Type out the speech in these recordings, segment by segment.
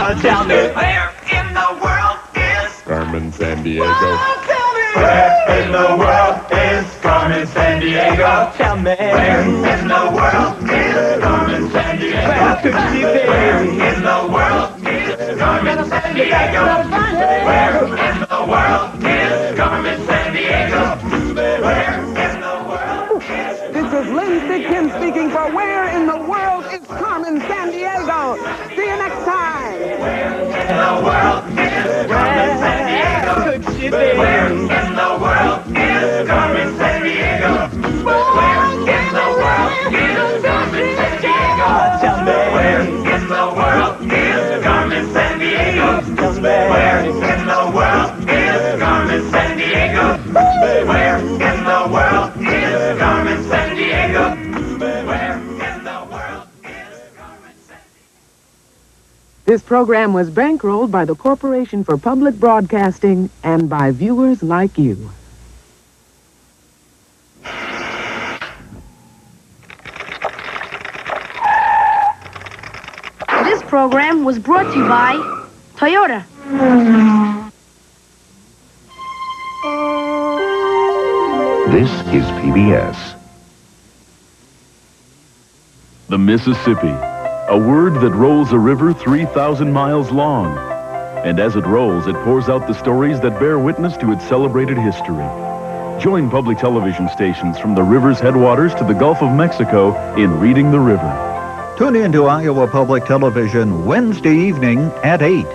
Tell me. Where in the world is Carmen Sandiego? Where in the world is Carmen Sandiego? Tell me. Where in the world is Carmen Sandiego? Where could she be? Where in the world is Carmen Sandiego? Where in the world is Carmen Sandiego? Where in the world is... This is Lindsay Kim speaking for Where in the World is Carmen Sandiego? See you next time. Where in the world is Carmen Sandiego? Could she be? Where in the world is Carmen Sandiego? Where in the world is Carmen Sandiego? Tell me. Where in the world is Carmen Sandiego? Tell me. Where in the world is Carmen Sandiego? Where in the world is Carmen Sandiego? Where in the world is Carmen Sandiego? This program was bankrolled by the Corporation for Public Broadcasting and by viewers like you. This program was brought to you by Toyota. This is PBS. The Mississippi, a word that rolls a river 3,000 miles long. And as it rolls, it pours out the stories that bear witness to its celebrated history. Join public television stations from the river's headwaters to the Gulf of Mexico in Reading the River. Tune in to Iowa Public Television Wednesday evening at 8.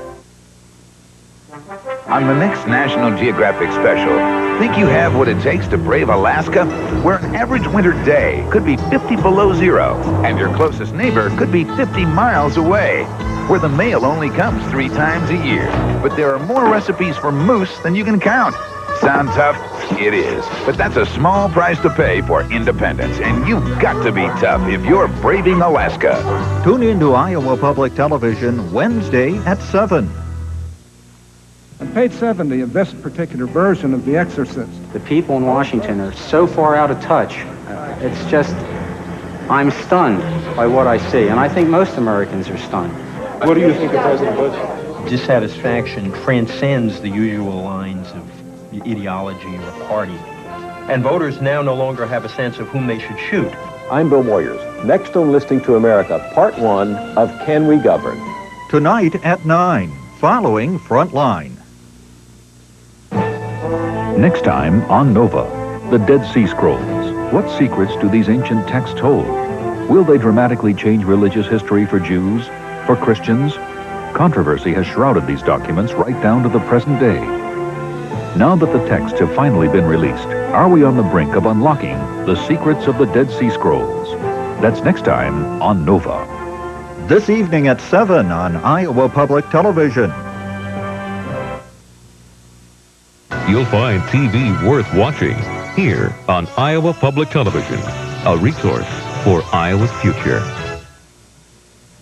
On the next National Geographic special, think you have what it takes to brave Alaska? Where an average winter day could be 50 below zero, and your closest neighbor could be 50 miles away. Where the mail only comes 3 times a year, but there are more recipes for moose than you can count. Sound tough? It is. But that's a small price to pay for independence, and you've got to be tough if you're braving Alaska. Tune in to Iowa Public Television Wednesday at 7. On page 70 of this particular version of The Exorcist. The people in Washington are so far out of touch. It's just, I'm stunned by what I see, and I think most Americans are stunned. What do you think of President Bush? Dissatisfaction transcends the usual lines of ideology or party. And voters now no longer have a sense of whom they should shoot. I'm Bill Moyers. Next on Listening to America, Part 1 of Can We Govern? Tonight at 9, following Frontline. Next time on Nova, the Dead Sea Scrolls. What secrets do these ancient texts hold? Will they dramatically change religious history for Jews, for Christians? Controversy has shrouded these documents right down to the present day. Now that the texts have finally been released, are we on the brink of unlocking the secrets of the Dead Sea Scrolls? That's next time on Nova. This evening at 7 on Iowa Public Television. You'll find TV worth watching here on Iowa Public Television, a resource for Iowa's future.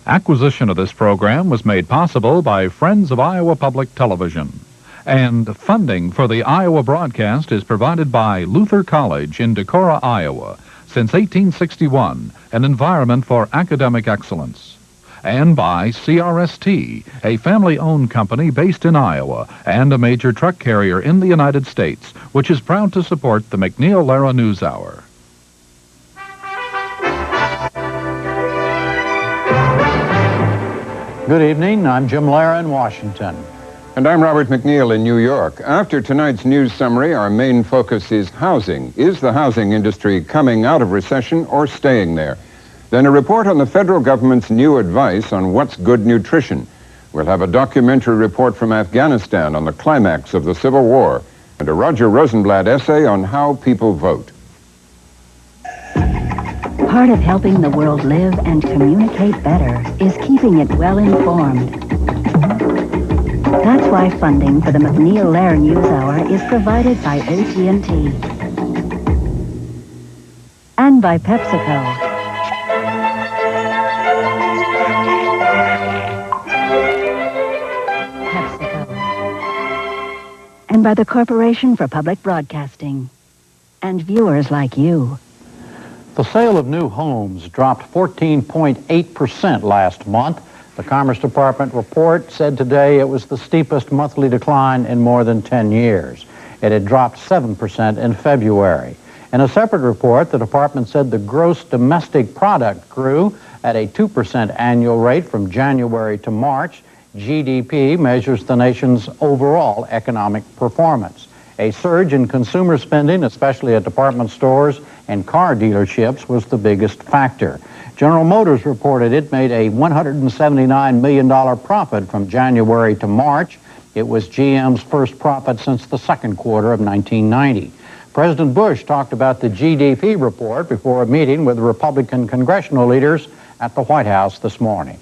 Acquisition of this program was made possible by Friends of Iowa Public Television. And funding for the Iowa broadcast is provided by Luther College in Decorah, Iowa, since 1861, an environment for academic excellence. And by CRST, a family-owned company based in Iowa and a major truck carrier in the United States, which is proud to support the MacNeil Lehrer NewsHour. Good evening. I'm Jim Lehrer in Washington. And I'm Robert MacNeil in New York. After tonight's news summary, our main focus is housing. Is the housing industry coming out of recession or staying there? Then a report on the federal government's new advice on what's good nutrition. We'll have a documentary report from Afghanistan on the climax of the Civil War, and a Roger Rosenblatt essay on how people vote. Part of helping the world live and communicate better is keeping it well informed. That's why funding for the MacNeil Lehrer NewsHour is provided by AT&T and by PepsiCo. And by the Corporation for Public Broadcasting and viewers like you. The sale of new homes dropped 14.8% last month. The Commerce Department report said today it was the steepest monthly decline in more than 10 years. It had dropped 7% in February. In a separate report, the department said the gross domestic product grew at a 2% annual rate from January to March. GDP measures the nation's overall economic performance. A surge in consumer spending, especially at department stores and car dealerships, was the biggest factor. General Motors reported it made a $179 million profit from January to March. It was GM's first profit since the second quarter of 1990. President Bush talked about the GDP report before a meeting with Republican congressional leaders at the White House this morning.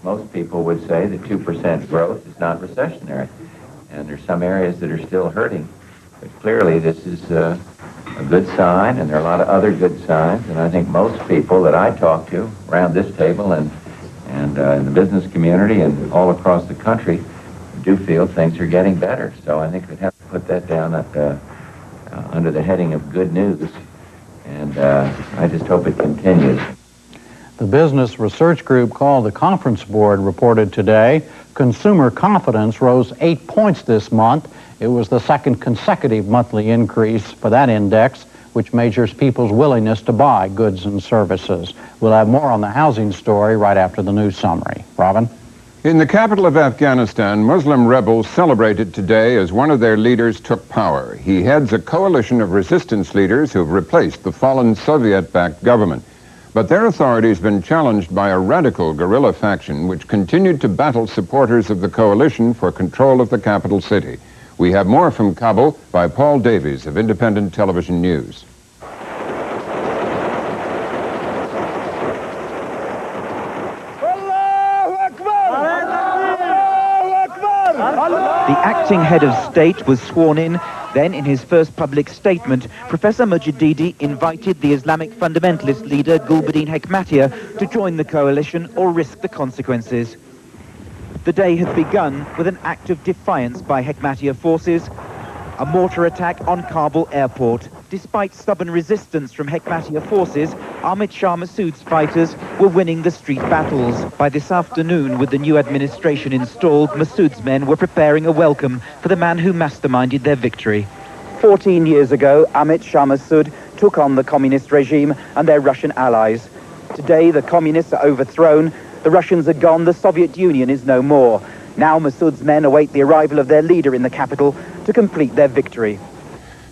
Most people would say that 2% growth is not recessionary, and there's some areas that are still hurting. But clearly this is a good sign, and there are a lot of other good signs, and I think most people that I talk to around this table and in the business community and all across the country do feel things are getting better. So I think we'd have to put that down at, under the heading of good news, and I just hope it continues. The business research group called the Conference Board reported today consumer confidence rose 8 points this month. It was the second consecutive monthly increase for that index, which measures people's willingness to buy goods and services. We'll have more on the housing story right after the news summary. Robin? In the capital of Afghanistan, Muslim rebels celebrated today as one of their leaders took power. He heads a coalition of resistance leaders who've replaced the fallen Soviet-backed government. But their authority has been challenged by a radical guerrilla faction which continued to battle supporters of the coalition for control of the capital city. We have more from Kabul by Paul Davies of Independent Television News. The acting head of state was sworn in. Then, in his first public statement, Professor Mujahidi invited the Islamic fundamentalist leader Gulbuddin Hekmatyar to join the coalition or risk the consequences. The day had begun with an act of defiance by Hekmatyar forces, a mortar attack on Kabul airport. Despite stubborn resistance from Hekmatyar forces, Ahmed Shah Massoud's fighters were winning the street battles. By this afternoon, with the new administration installed, Massoud's men were preparing a welcome for the man who masterminded their victory. 14 years ago, Ahmed Shah Massoud took on the communist regime and their Russian allies. Today, the communists are overthrown, the Russians are gone, the Soviet Union is no more. Now Massoud's men await the arrival of their leader in the capital to complete their victory.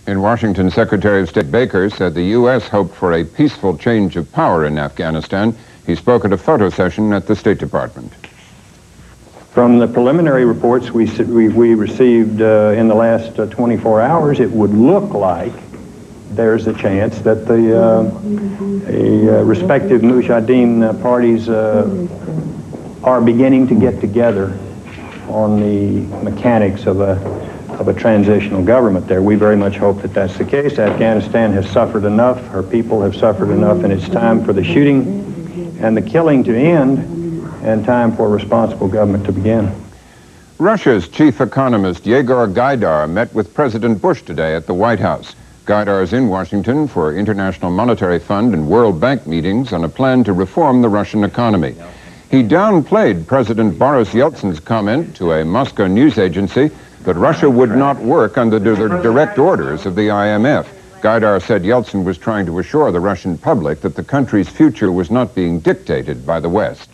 In Washington, Secretary of State Baker said the U.S. hoped for a peaceful change of power in Afghanistan. He spoke at a photo session at the State Department. From the preliminary reports we received in the last 24 hours, it would look like there's a chance that the respective Mujahideen parties are beginning to get together on the mechanics of a transitional government there. We very much hope that that's the case. Afghanistan has suffered enough, her people have suffered enough, and it's time for the shooting and the killing to end, and time for a responsible government to begin. Russia's chief economist Yegor Gaidar met with President Bush today at the White House. Gaidar is in Washington for International Monetary Fund and World Bank meetings on a plan to reform the Russian economy. He downplayed President Boris Yeltsin's comment to a Moscow news agency that Russia would not work under the direct orders of the IMF. Gaidar said Yeltsin was trying to assure the Russian public that the country's future was not being dictated by the West.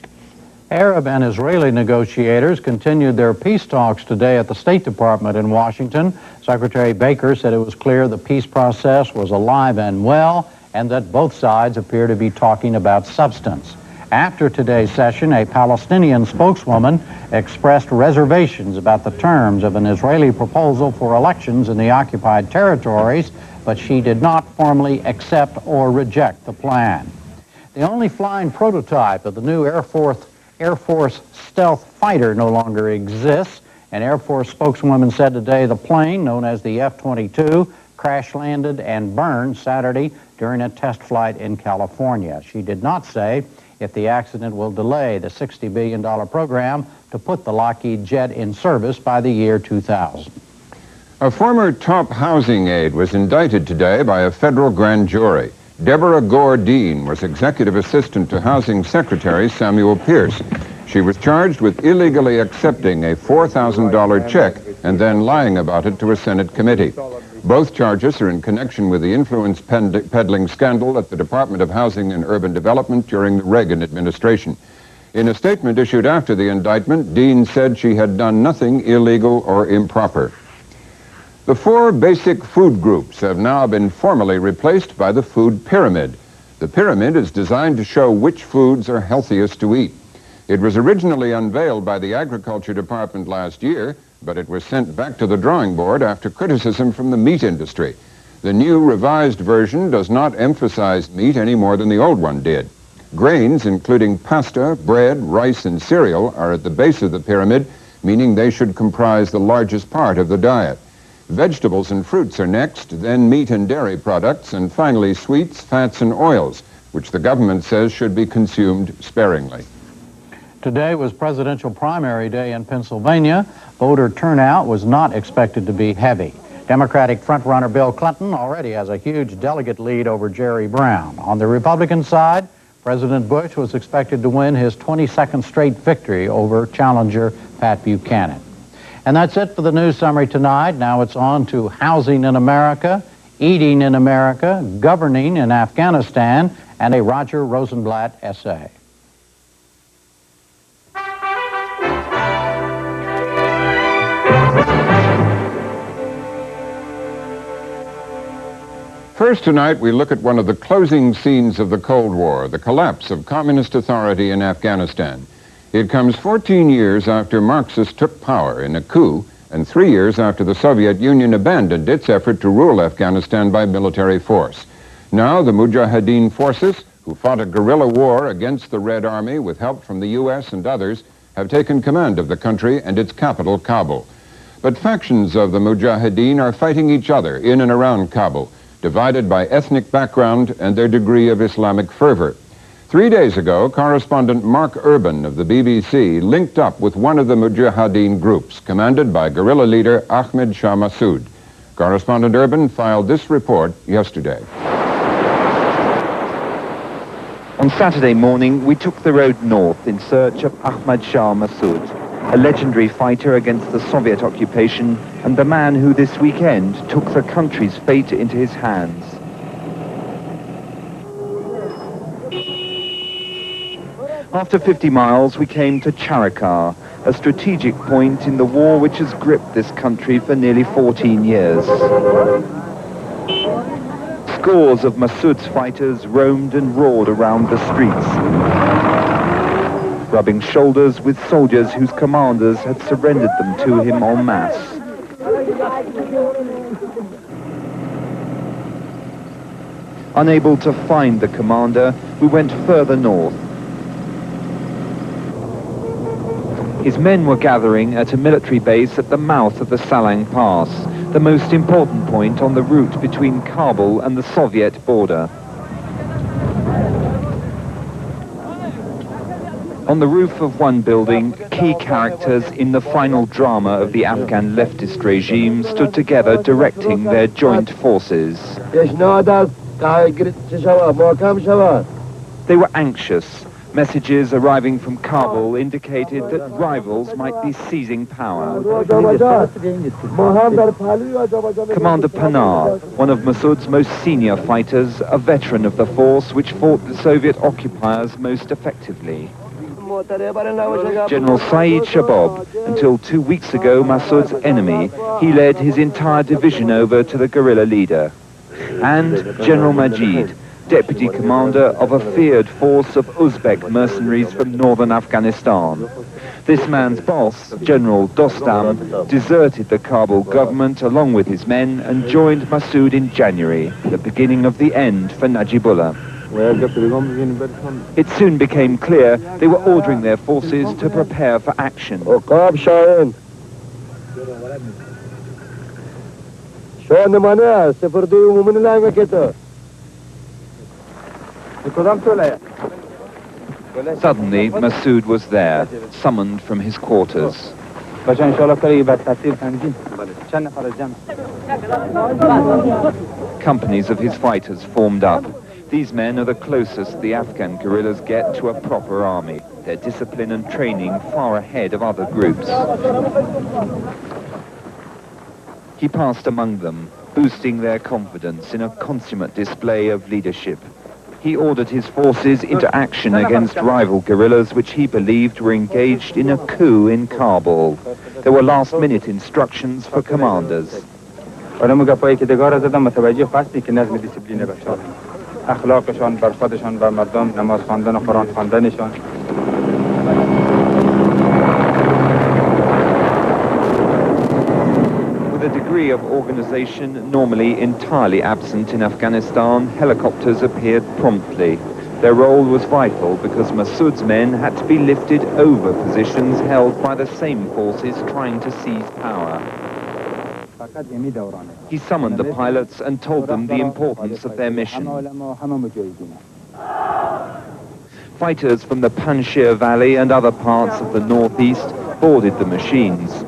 Arab and Israeli negotiators continued their peace talks today at the State Department in Washington. Secretary Baker said it was clear the peace process was alive and well, and that both sides appear to be talking about substance. After today's session, a Palestinian spokeswoman expressed reservations about the terms of an Israeli proposal for elections in the occupied territories, but she did not formally accept or reject the plan. The only flying prototype of the new Air Force stealth fighter no longer exists. An Air Force spokeswoman said today the plane, known as the F-22, crash-landed and burned Saturday during a test flight in California. She did not say if the accident will delay the $60 billion program to put the Lockheed jet in service by the year 2000. A former top housing aide was indicted today by a federal grand jury. Deborah Gore Dean was executive assistant to Housing Secretary Samuel Pierce. She was charged with illegally accepting a $4,000 check and then lying about it to a Senate committee. Both charges are in connection with the influence peddling scandal at the Department of Housing and Urban Development during the Reagan administration. In a statement issued after the indictment, Dean said she had done nothing illegal or improper. The 4 basic food groups have now been formally replaced by the food pyramid. The pyramid is designed to show which foods are healthiest to eat. It was originally unveiled by the Agriculture Department last year, but it was sent back to the drawing board after criticism from the meat industry. The new revised version does not emphasize meat any more than the old one did. Grains, including pasta, bread, rice, and cereal, are at the base of the pyramid, meaning they should comprise the largest part of the diet. Vegetables and fruits are next, then meat and dairy products, and finally sweets, fats, and oils, which the government says should be consumed sparingly. Today was presidential primary day in Pennsylvania. Voter turnout was not expected to be heavy. Democratic frontrunner Bill Clinton already has a huge delegate lead over Jerry Brown. On the Republican side, President Bush was expected to win his 22nd straight victory over challenger Pat Buchanan. And that's it for the news summary tonight. Now it's on to housing in America, eating in America, governing in Afghanistan, and a Roger Rosenblatt essay. First tonight, we look at one of the closing scenes of the Cold War, the collapse of communist authority in Afghanistan. It comes 14 years after Marxists took power in a coup and 3 years after the Soviet Union abandoned its effort to rule Afghanistan by military force. Now the Mujahideen forces, who fought a guerrilla war against the Red Army with help from the U.S. and others, have taken command of the country and its capital, Kabul. But factions of the Mujahideen are fighting each other in and around Kabul, divided by ethnic background and their degree of Islamic fervor. 3 days ago, correspondent Mark Urban of the BBC linked up with one of the Mujahideen groups, commanded by guerrilla leader Ahmed Shah Massoud. Correspondent Urban filed this report yesterday. On Saturday morning, we took the road north in search of Ahmed Shah Massoud, a legendary fighter against the Soviet occupation and the man who this weekend took the country's fate into his hands. After 50 miles, we came to Charikar, a strategic point in the war which has gripped this country for nearly 14 years. Scores of Massoud's fighters roamed and roared around the streets, rubbing shoulders with soldiers whose commanders had surrendered them to him en masse. Unable to find the commander, we went further north. His men were gathering at a military base at the mouth of the Salang Pass, the most important point on the route between Kabul and the Soviet border. On the roof of one building, key characters in the final drama of the Afghan leftist regime stood together directing their joint forces. They were anxious. Messages arriving from Kabul indicated that rivals might be seizing power. Commander Panar, one of Massoud's most senior fighters, a veteran of the force which fought the Soviet occupiers most effectively. General Saeed Shabab, until 2 weeks ago Massoud's enemy, he led his entire division over to the guerrilla leader. And General Majid, deputy commander of a feared force of Uzbek mercenaries from northern Afghanistan. This man's boss, General Dostam, deserted the Kabul government along with his men and joined Massoud in January, the beginning of the end for Najibullah. It soon became clear they were ordering their forces to prepare for action. Suddenly, Massoud was there, summoned from his quarters. Companies of his fighters formed up. These men are the closest the Afghan guerrillas get to a proper army, their discipline and training far ahead of other groups. He passed among them, boosting their confidence in a consummate display of leadership. He ordered his forces into action against rival guerrillas which he believed were engaged in a coup in Kabul. There were last-minute instructions for commanders. With a degree of organization normally entirely absent in Afghanistan, helicopters appeared promptly. Their role was vital because Massoud's men had to be lifted over positions held by the same forces trying to seize power. He summoned the pilots and told them the importance of their mission. Fighters from the Panjshir Valley and other parts of the northeast boarded the machines.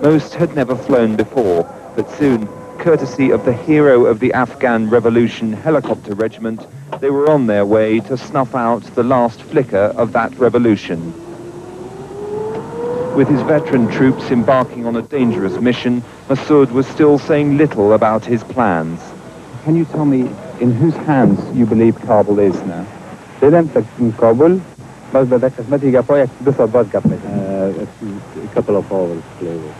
Most had never flown before, but soon, courtesy of the hero of the Afghan Revolution helicopter regiment, they were on their way to snuff out the last flicker of that revolution. With his veteran troops embarking on a dangerous mission, Massoud was still saying little about his plans. Can you tell me in whose hands you believe Kabul is now? Kabul, a couple of hours later.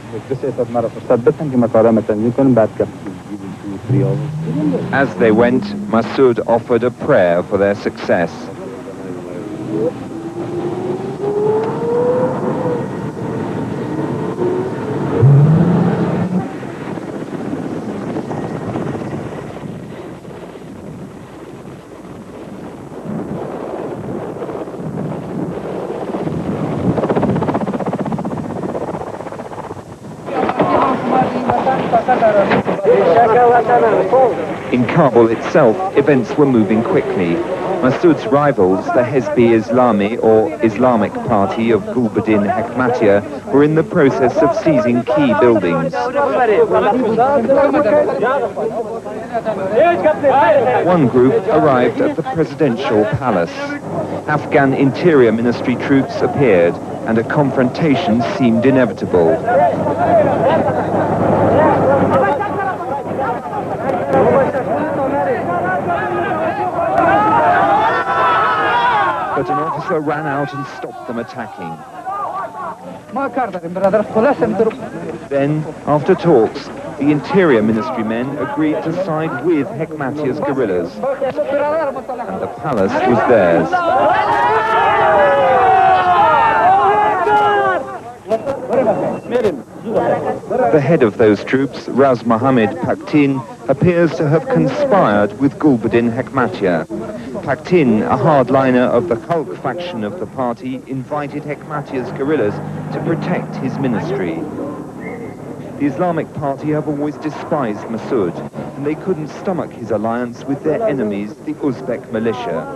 As they went, Massoud offered a prayer for their success. In Kabul itself, events were moving quickly. Massoud's rivals, the Hezbi Islami or Islamic Party of Gulbuddin Hekmatyar, were in the process of seizing key buildings. One group arrived at the presidential palace. Afghan Interior Ministry troops appeared, and a confrontation seemed inevitable. But an officer ran out and stopped them attacking. Then, after talks, the Interior Ministry men agreed to side with Hekmatyar's guerrillas, and the palace was theirs. The head of those troops, Raz Mohammed Paktin, appears to have conspired with Gulbuddin Hekmatyar. Paktin, a hardliner of the Khalq faction of the party, invited Hekmatyar's guerrillas to protect his ministry. The Islamic Party have always despised Massoud, and they couldn't stomach his alliance with their enemies, the Uzbek militia.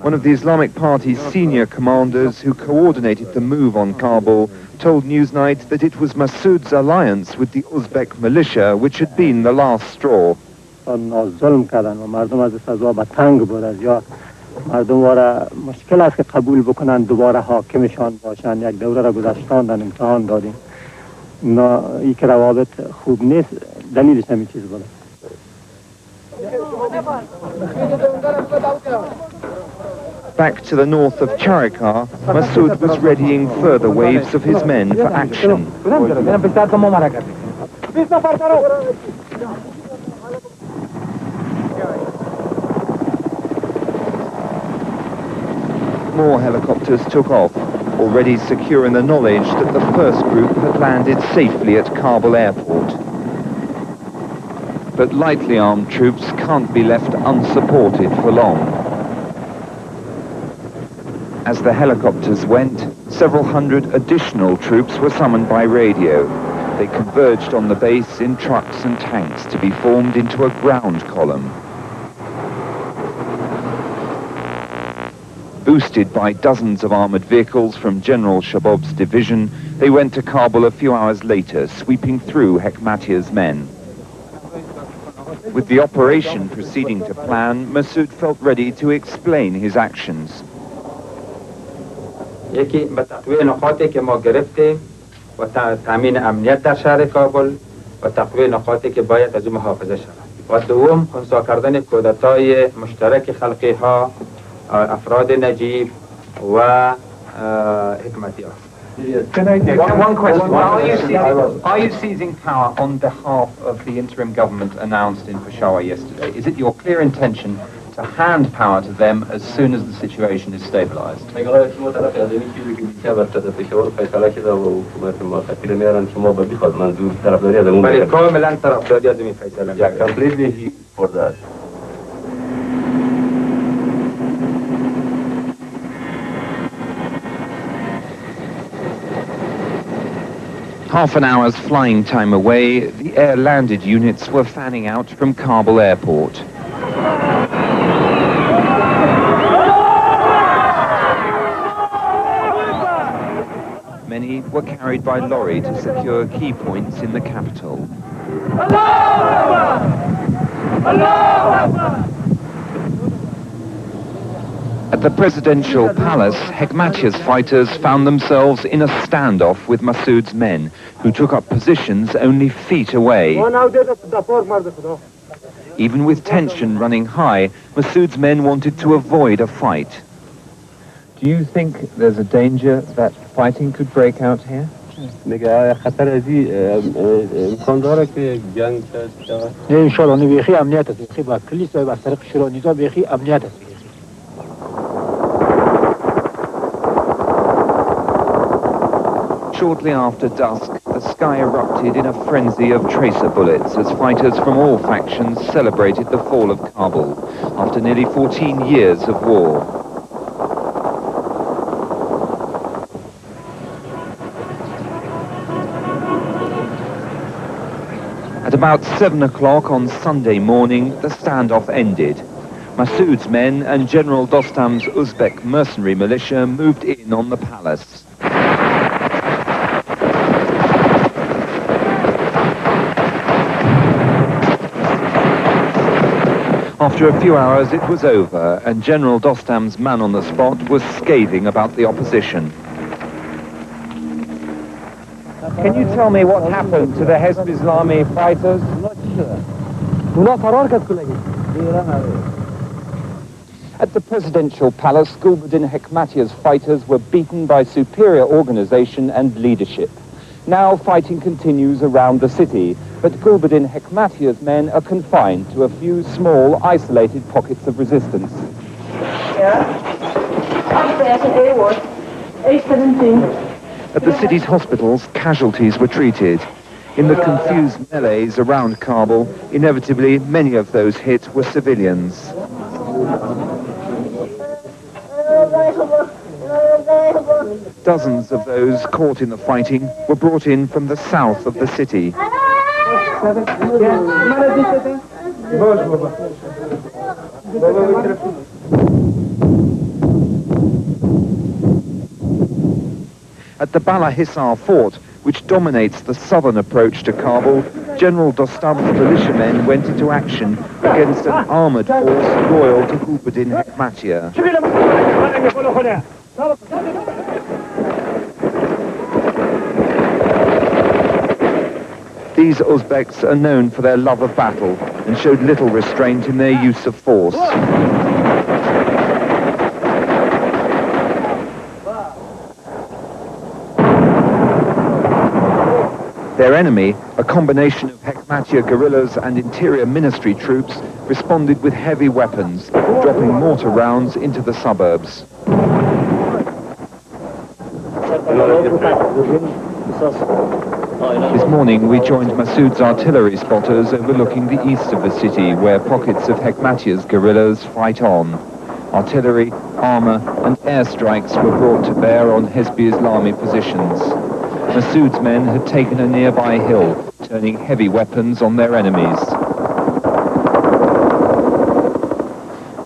One of the Islamic Party's senior commanders who coordinated the move on Kabul told Newsnight that it was Massoud's alliance with the Uzbek militia which had been the last straw. Back to the north of Charikar, Massoud was readying further waves of his men for action. More helicopters took off, already secure in the knowledge that the first group had landed safely at Kabul airport. But lightly armed troops can't be left unsupported for long. As the helicopters went, several hundred additional troops were summoned by radio. They converged on the base in trucks and tanks to be formed into a ground column. Boosted by dozens of armored vehicles from General Shabob's division, they went to Kabul a few hours later, sweeping through Hekmatyar's men. With the operation proceeding to plan, Masood felt ready to explain his actions. یکی به تقویه نقاطی که ما گرفتیم و تامین امنیت در شهر کابل و تقویه نقاطی که باید از اون محافظه شود و دوم خنثی کردن کودتای مشترک خلقی ها افراد نجیب و حکمتی ها. One question. Are you seizing power on behalf of the interim government announced in Peshawar yesterday? Is it your clear intention to hand power to them as soon as the situation is stabilized? Completely for that. Half an hour's flying time away, the air-landed units were fanning out from Kabul airport. Many were carried by lorry to secure key points in the capital. At the presidential palace, Hekmatya's fighters found themselves in a standoff with Masood's men, who took up positions only feet away. Even with tension running high, Masood's men wanted to avoid a fight. Do you think there's a danger that fighting could break out here? Shortly after dusk, the sky erupted in a frenzy of tracer bullets as fighters from all factions celebrated the fall of Kabul after nearly 14 years of war. At about 7 o'clock on Sunday morning, the standoff ended. Masood's men and General Dostam's Uzbek mercenary militia moved in on the palace. After a few hours, it was over, and General Dostam's man on the spot was scathing about the opposition. Can you tell me what happened to the Hezb Islami fighters? At the presidential palace, Gulbuddin Hekmatya's fighters were beaten by superior organization and leadership. Now fighting continues around the city, but Gulbuddin Hekmatya's men are confined to a few small, isolated pockets of resistance. At the city's hospitals, casualties were treated. In the confused melees around Kabul, inevitably many of those hit were civilians. Dozens of those caught in the fighting were brought in from the south of the city. At the Bala Hissar fort, which dominates the southern approach to Kabul, General Dostam's militiamen went into action against an armored force loyal to Gulbuddin Hekmatya. These Uzbeks are known for their love of battle and showed little restraint in their use of force. Their enemy, a combination of Hekmatya guerrillas and Interior Ministry troops, responded with heavy weapons, dropping mortar rounds into the suburbs. This morning we joined Masood's artillery spotters overlooking the east of the city, where pockets of Hekmatya's guerrillas fight on. Artillery, armor and airstrikes were brought to bear on Hezb Islami positions. Masood's men had taken a nearby hill, turning heavy weapons on their enemies.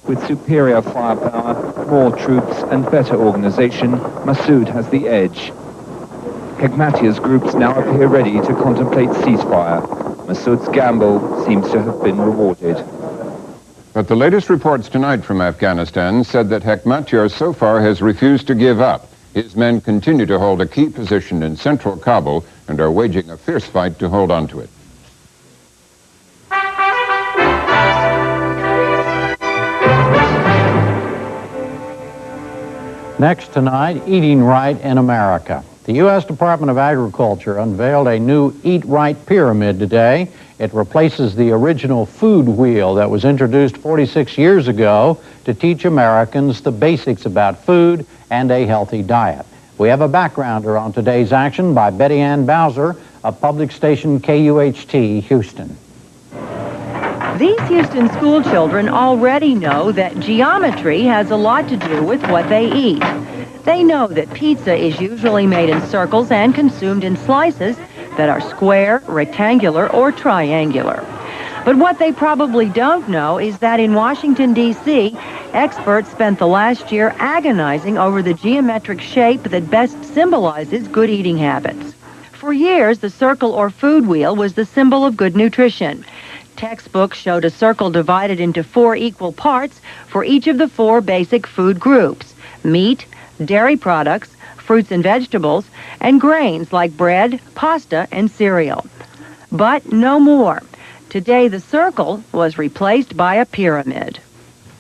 With superior firepower, more troops and better organization, Masood has the edge. Hekmatya's groups now appear ready to contemplate ceasefire. Massoud's gamble seems to have been rewarded. But the latest reports tonight from Afghanistan said that Hekmatyar so far has refused to give up. His men continue to hold a key position in central Kabul and are waging a fierce fight to hold on to it. Next tonight, Eating Right in America. The U.S. Department of Agriculture unveiled a new Eat Right pyramid today. It replaces the original food wheel that was introduced 46 years ago to teach Americans the basics about food and a healthy diet. We have a backgrounder on today's action by Betty Ann Bowser of public station KUHT Houston. These Houston school children already know that geometry has a lot to do with what they eat. They know that pizza is usually made in circles and consumed in slices that are square, rectangular, or triangular. But what they probably don't know is that in Washington, D.C., experts spent the last year agonizing over the geometric shape that best symbolizes good eating habits. For years, the circle or food wheel was the symbol of good nutrition. Textbooks showed a circle divided into 4 equal parts for each of the 4 basic food groups: meat, dairy products, fruits and vegetables, and grains like bread, pasta, and cereal. But no more. Today, the circle was replaced by a pyramid.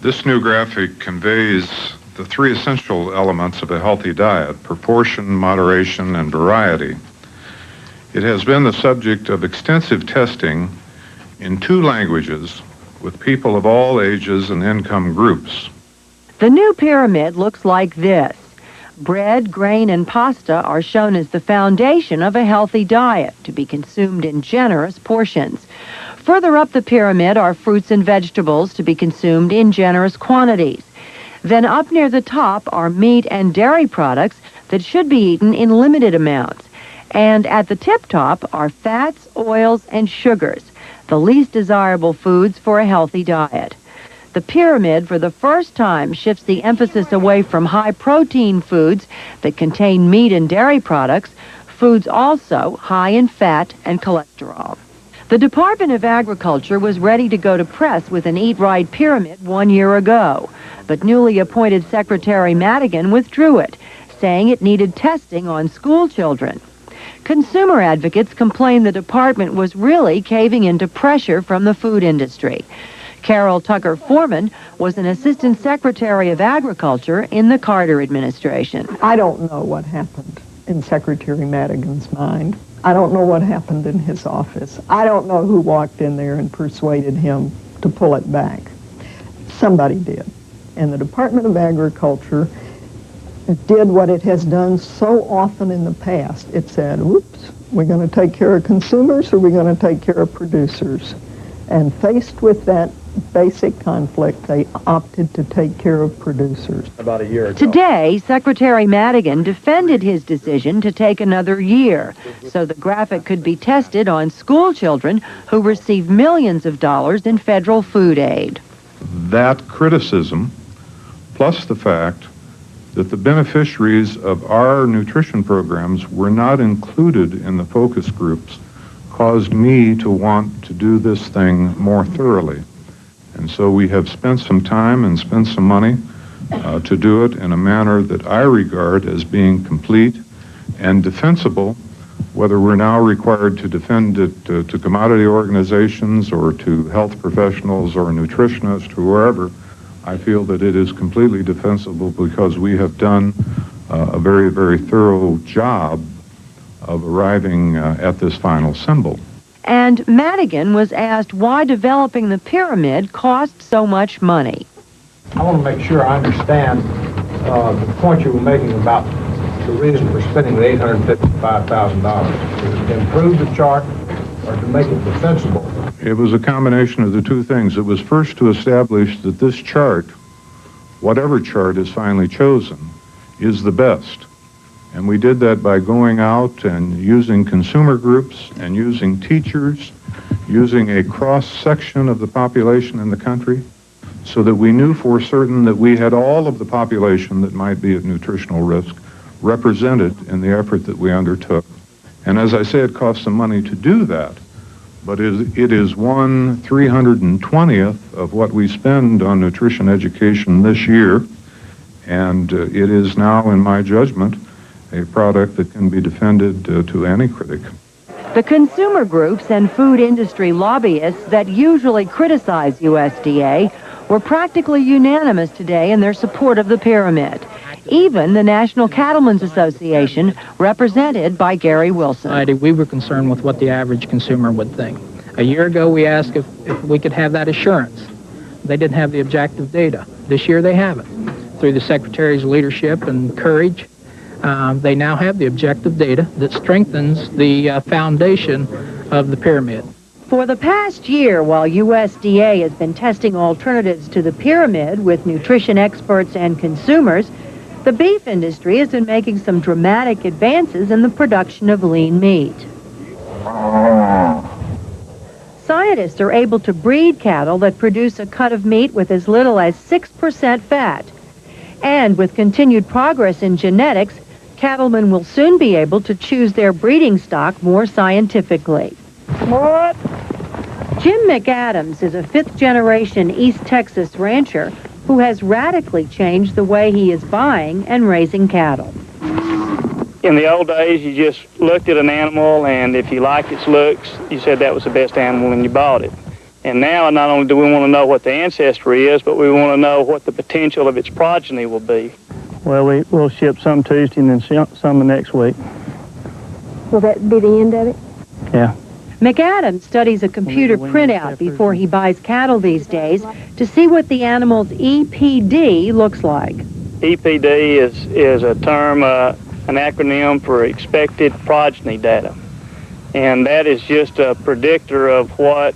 This new graphic conveys the 3 essential elements of a healthy diet: proportion, moderation, and variety. It has been the subject of extensive testing in 2 languages with people of all ages and income groups. The new pyramid looks like this. Bread, grain, and pasta are shown as the foundation of a healthy diet to be consumed in generous portions. Further up the pyramid are fruits and vegetables to be consumed in generous quantities. Then up near the top are meat and dairy products that should be eaten in limited amounts. And at the tip top are fats, oils, and sugars, the least desirable foods for a healthy diet. The pyramid, for the first time, shifts the emphasis away from high-protein foods that contain meat and dairy products, foods also high in fat and cholesterol. The Department of Agriculture was ready to go to press with an Eat Right pyramid 1 year ago, but newly appointed Secretary Madigan withdrew it, saying it needed testing on school children. Consumer advocates complain the department was really caving into pressure from the food industry. Carol Tucker Foreman was an Assistant Secretary of Agriculture in the Carter administration. I don't know what happened in Secretary Madigan's mind. I don't know what happened in his office. I don't know who walked in there and persuaded him to pull it back. Somebody did. And the Department of Agriculture did what it has done so often in the past. It said, whoops, we're going to take care of consumers or we're going to take care of producers. And faced with that basic conflict, they opted to take care of producers. About a year ago. Today, Secretary Madigan defended his decision to take another year so the graphic could be tested on school children who receive millions of dollars in federal food aid. That criticism, plus the fact that the beneficiaries of our nutrition programs were not included in the focus groups, caused me to want to do this thing more thoroughly. And so we have spent some time and spent some money to do it in a manner that I regard as being complete and defensible, whether we're now required to defend it to commodity organizations or to health professionals or nutritionists or wherever. I feel that it is completely defensible because we have done a very, very thorough job of arriving at this final symbol. And Madigan was asked why developing the pyramid cost so much money. I want to make sure I understand the point you were making about the reason for spending the $855,000. Is it to improve the chart or to make it defensible? It was a combination of the 2 things. It was first to establish that this chart, whatever chart is finally chosen, is the best. And we did that by going out and using consumer groups and using teachers, using a cross-section of the population in the country, so that we knew for certain that we had all of the population that might be at nutritional risk represented in the effort that we undertook. And as I say, it cost some money to do that, but it is 1/320th of what we spend on nutrition education this year, and it is now, in my judgment, a product that can be defended to any critic. The consumer groups and food industry lobbyists that usually criticize USDA were practically unanimous today in their support of the pyramid. Even the National Cattlemen's Association, represented by Gary Wilson. We were concerned with what the average consumer would think. A year ago, we asked if we could have that assurance. They didn't have the objective data. This year, they have it. Through the Secretary's leadership and courage, they now have the objective data that strengthens the foundation of the pyramid. For the past year, while USDA has been testing alternatives to the pyramid with nutrition experts and consumers, the beef industry has been making some dramatic advances in the production of lean meat. Scientists are able to breed cattle that produce a cut of meat with as little as 6% fat. And with continued progress in genetics, cattlemen will soon be able to choose their breeding stock more scientifically. What? Jim McAdams is a fifth-generation East Texas rancher who has radically changed the way he is buying and raising cattle. In the old days, you just looked at an animal, and if you liked its looks, you said that was the best animal and you bought it. And now, not only do we want to know what the ancestry is, but we want to know what the potential of its progeny will be. Well, we'll ship some Tuesday and then some the next week. Will that be the end of it? Yeah. McAdams studies a computer printout before he buys cattle these days to see what the animal's EPD looks like. EPD is a term, an acronym for expected progeny data. And that is just a predictor of what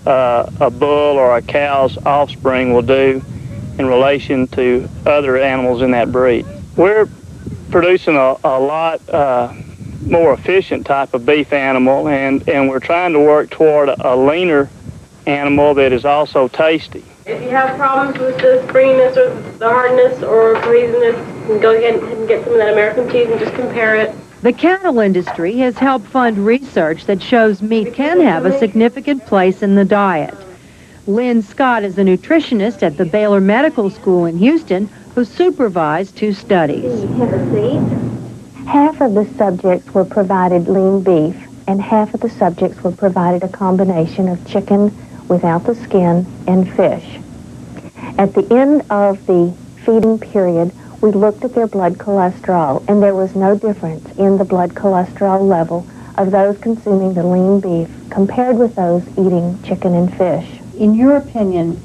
a bull or a cow's offspring will do in relation to other animals in that breed. We're producing a lot more efficient type of beef animal, and we're trying to work toward a leaner animal that is also tasty. If you have problems with the springiness or the hardness or cohesiveness, you can go ahead and get some of that American cheese and just compare it. The cattle industry has helped fund research that shows meat can have a significant place in the diet. Lynn Scott is a nutritionist at the Baylor Medical School in Houston who supervised 2 studies. Have a seat. Half of the subjects were provided lean beef, and half of the subjects were provided a combination of chicken without the skin and fish. At the end of the feeding period, we looked at their blood cholesterol, and there was no difference in the blood cholesterol level of those consuming the lean beef compared with those eating chicken and fish. In your opinion,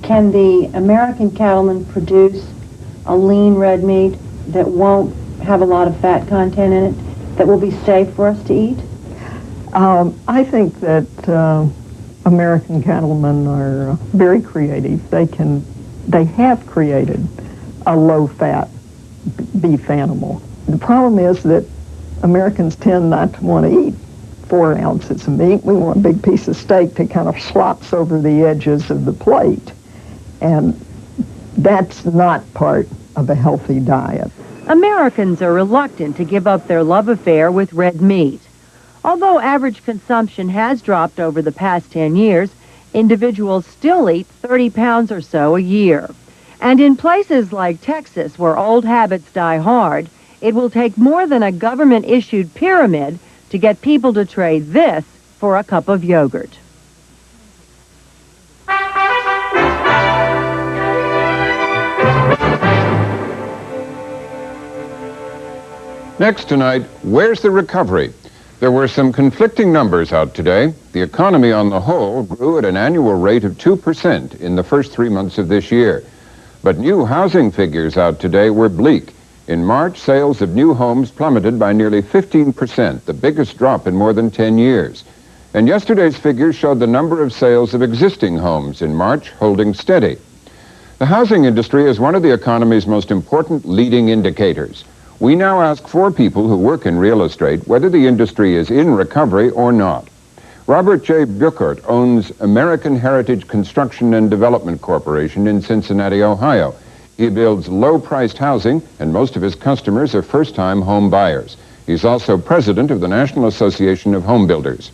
can the American cattleman produce a lean red meat that won't have a lot of fat content in it, that will be safe for us to eat? I think that American cattlemen are very creative. They have created a low-fat beef animal. The problem is that Americans tend not to want to eat 4 ounces of meat. We want a big piece of steak that kind of slops over the edges of the plate. And that's not part of a healthy diet. Americans are reluctant to give up their love affair with red meat. Although average consumption has dropped over the past 10 years, individuals still eat 30 pounds or so a year. And in places like Texas, where old habits die hard, it will take more than a government-issued pyramid to get people to trade this for a cup of yogurt. Next tonight, where's the recovery? There were some conflicting numbers out today. The economy on the whole grew at an annual rate of 2% in the first 3 months of this year. But new housing figures out today were bleak. In March, sales of new homes plummeted by nearly 15%, the biggest drop in more than 10 years. And yesterday's figures showed the number of sales of existing homes in March holding steady. The housing industry is one of the economy's most important leading indicators. We now ask 4 people who work in real estate whether the industry is in recovery or not. Robert J. Buchert owns American Heritage Construction and Development Corporation in Cincinnati, Ohio. He builds low-priced housing, and most of his customers are first-time home buyers. He's also president of the National Association of Home Builders.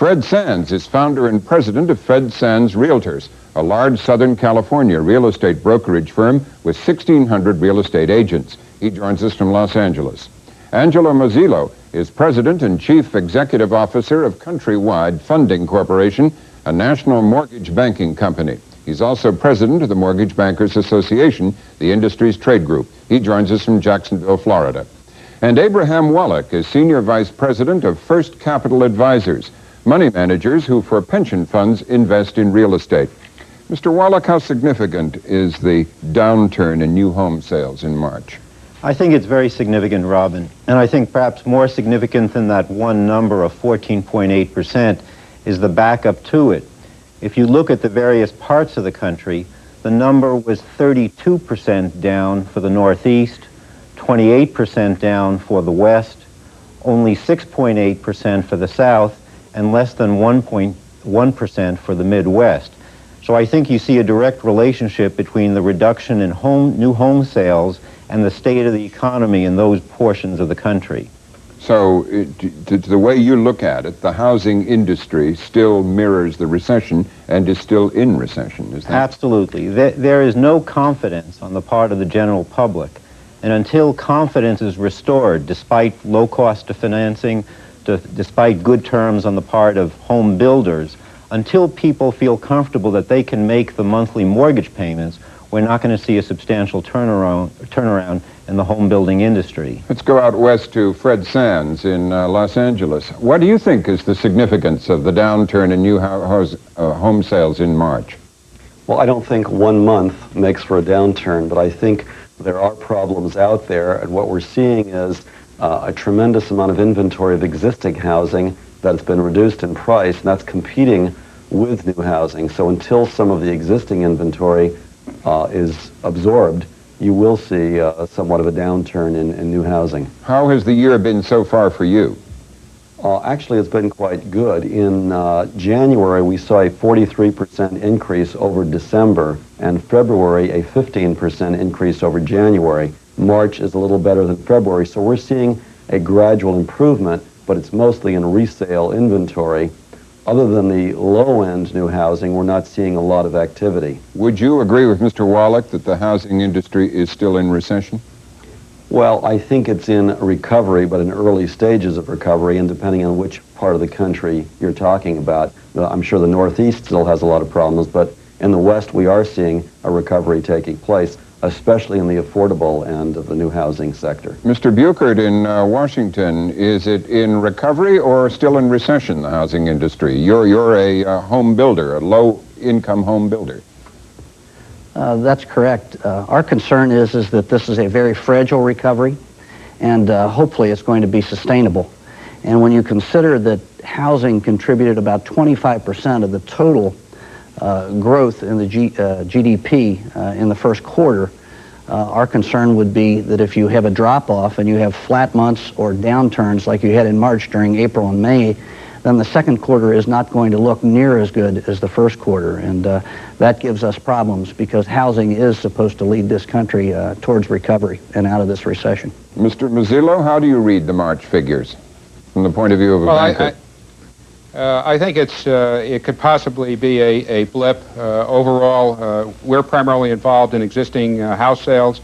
Fred Sands is founder and president of Fred Sands Realtors, a large Southern California real estate brokerage firm with 1,600 real estate agents. He joins us from Los Angeles. Angelo Mozilo is president and chief executive officer of Countrywide Funding Corporation, a national mortgage banking company. He's also president of the Mortgage Bankers Association, the industry's trade group. He joins us from Jacksonville, Florida. And Abraham Wallach is senior vice president of First Capital Advisors, money managers who for pension funds invest in real estate. Mr. Wallach, how significant is the downturn in new home sales in March? I think it's very significant, Robin, and I think perhaps more significant than that one number of 14.8% is the backup to it. If you look at the various parts of the country, the number was 32% down for the Northeast, 28% down for the West, only 6.8% for the South, and less than 1.1% for the Midwest. So I think you see a direct relationship between the reduction in new home sales and the state of the economy in those portions of the country. So, the way you look at it, the housing industry still mirrors the recession and is still in recession, is that? Absolutely. There is no confidence on the part of the general public. And until confidence is restored, despite low cost of financing, despite good terms on the part of home builders, until people feel comfortable that they can make the monthly mortgage payments, we're not going to see a substantial turnaround in the home building industry. Let's go out west to Fred Sands in Los Angeles. What do you think is the significance of the downturn in new home sales in March? Well, I don't think 1 month makes for a downturn, but I think there are problems out there, and what we're seeing is a tremendous amount of inventory of existing housing that's been reduced in price, and that's competing with new housing. So until some of the existing inventory is absorbed, you will see somewhat of a downturn in new housing. How has the year been so far for you? Actually, it's been quite good. In January, we saw a 43% increase over December, and February, a 15% increase over January. March is a little better than February, so we're seeing a gradual improvement, but it's mostly in resale inventory. Other than the low-end new housing, we're not seeing a lot of activity. Would you agree with Mr. Wallach that the housing industry is still in recession? Well, I think it's in recovery, but in early stages of recovery, and depending on which part of the country you're talking about. I'm sure the Northeast still has a lot of problems, but in the West we are seeing a recovery taking place, especially in the affordable end of the new housing sector. Mr. Buchert in Washington, is it in recovery or still in recession, the housing industry? You're a home builder, a low-income home builder. That's correct. Our concern is that this is a very fragile recovery, and hopefully it's going to be sustainable. And when you consider that housing contributed about 25% of the total growth in the GDP in the first quarter, our concern would be that if you have a drop-off and you have flat months or downturns like you had in March during April and May, then the second quarter is not going to look near as good as the first quarter. And that gives us problems because housing is supposed to lead this country towards recovery and out of this recession. Mr. Mozilo, how do you read the March figures from the point of view of a banker? I think it could possibly be a blip. Overall, we're primarily involved in existing house sales.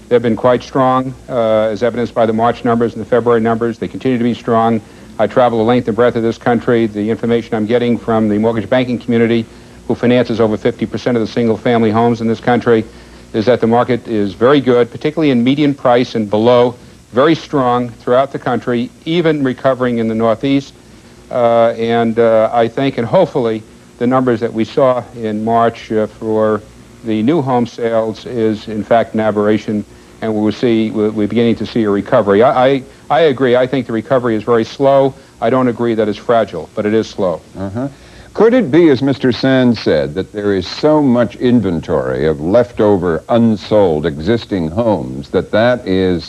They've been quite strong, as evidenced by the March numbers and the February numbers. They continue to be strong. I travel the length and breadth of this country. The information I'm getting from the mortgage banking community, who finances over 50% of the single-family homes in this country, is that the market is very good, particularly in median price and below, very strong throughout the country, even recovering in the Northeast. I think, and hopefully, the numbers that we saw in March for the new home sales is, in fact, an aberration, and we're beginning to see a recovery. I agree. I think the recovery is very slow. I don't agree that it's fragile, but it is slow. Could it be, as Mr. Sands said, that there is so much inventory of leftover, unsold, existing homes that is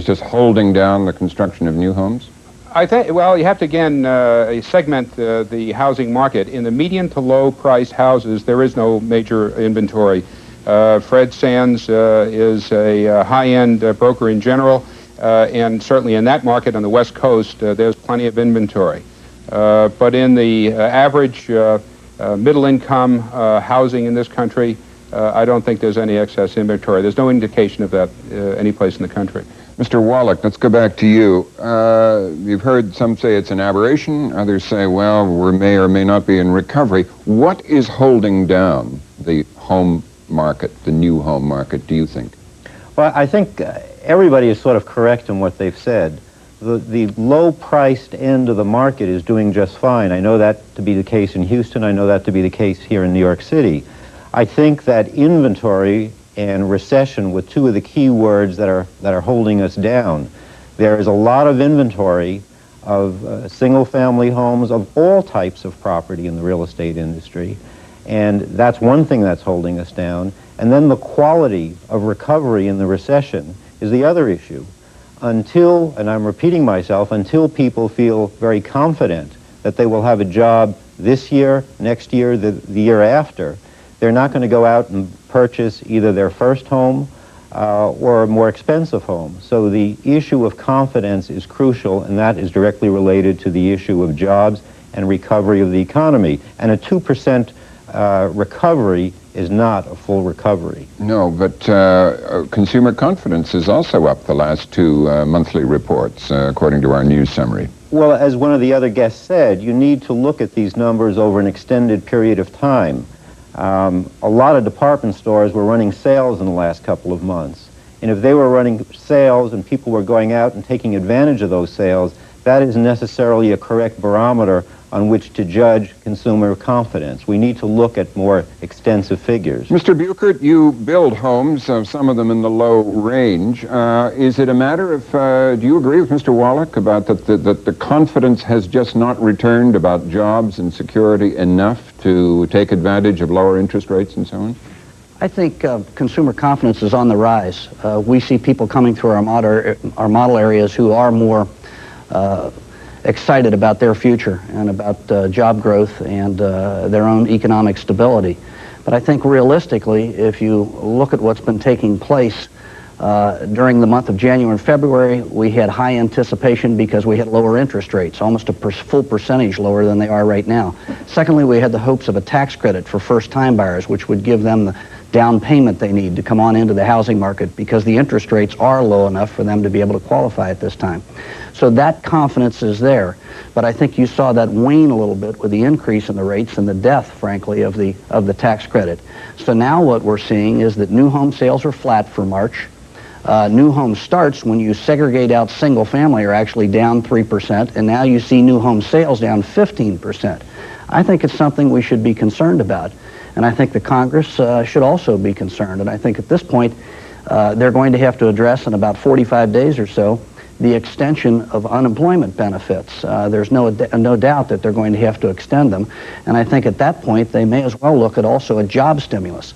just holding down the construction of new homes? I think, well, you have to, again, segment the housing market. In the median to low-priced houses, there is no major inventory. Fred Sands is a high-end broker in general, and certainly in that market on the West Coast, there's plenty of inventory. But in the average middle-income housing in this country, I don't think there's any excess inventory. There's no indication of that any place in the country. Mr. Wallach, let's go back to you. You've heard some say it's an aberration. Others say, well, we may or may not be in recovery. What is holding down the home market, the new home market, do you think? Well, I think everybody is sort of correct in what they've said. The low-priced end of the market is doing just fine. I know that to be the case in Houston. I know that to be the case here in New York City. I think that inventory and recession were two of the key words that are holding us down. There is a lot of inventory of single-family homes of all types of property in the real estate industry, and that's one thing that's holding us down. And then the quality of recovery in the recession is the other issue. Until, and I'm repeating myself, until people feel very confident that they will have a job this year, next year, the year after, they're not going to go out and purchase either their first home or a more expensive home. So the issue of confidence is crucial, and that is directly related to the issue of jobs and recovery of the economy. And a 2% recovery is not a full recovery. No, but consumer confidence is also up the last two monthly reports, according to our news summary. Well, as one of the other guests said, you need to look at these numbers over an extended period of time. A lot of department stores were running sales in the last couple of months. And if they were running sales and people were going out and taking advantage of those sales, that isn't necessarily a correct barometer on which to judge consumer confidence. We need to look at more extensive figures. Mr. Buchert, you build homes, some of them in the low range. Is it a matter of, do you agree with Mr. Wallach about that the confidence has just not returned about jobs and security enough to take advantage of lower interest rates and so on? I think consumer confidence is on the rise. We see people coming through our model areas who are more excited about their future and about job growth and their own economic stability. But I think realistically, if you look at what's been taking place during the month of January and February, we had high anticipation because we had lower interest rates, almost a full percentage lower than they are right now. Secondly, we had the hopes of a tax credit for first-time buyers, which would give them the down payment they need to come on into the housing market because the interest rates are low enough for them to be able to qualify at this time. So that confidence is there, but I think you saw that wane a little bit with the increase in the rates and the death, frankly, of the tax credit. So now what we're seeing is that new home sales are flat for March. New home starts, when you segregate out single family, are actually down 3%, and now you see new home sales down 15%. I think it's something we should be concerned about. And I think the Congress should also be concerned. And I think at this point, they're going to have to address in about 45 days or so the extension of unemployment benefits. There's no doubt that they're going to have to extend them. And I think at that point, they may as well look at also a job stimulus.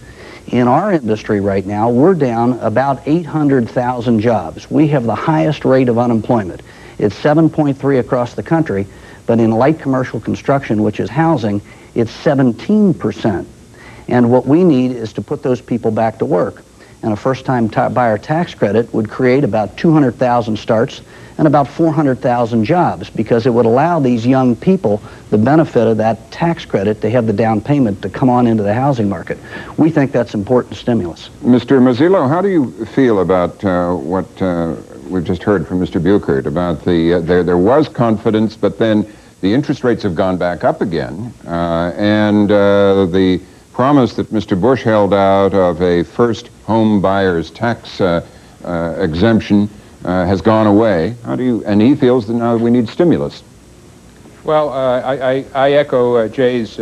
In our industry right now, we're down about 800,000 jobs. We have the highest rate of unemployment. It's 7.3 across the country, but in light commercial construction, which is housing, it's 17%. And what we need is to put those people back to work. And a first-time buyer tax credit would create about 200,000 starts and about 400,000 jobs, because it would allow these young people the benefit of that tax credit to have the down payment to come on into the housing market. We think that's important stimulus. Mr. Mozilo, how do you feel about what we've just heard from Mr. Buchert about there was confidence, but then the interest rates have gone back up again, and the promise that Mr. Bush held out of a first home buyer's tax exemption has gone away. How do you, and he feels that now we need stimulus. Well, I echo Jay's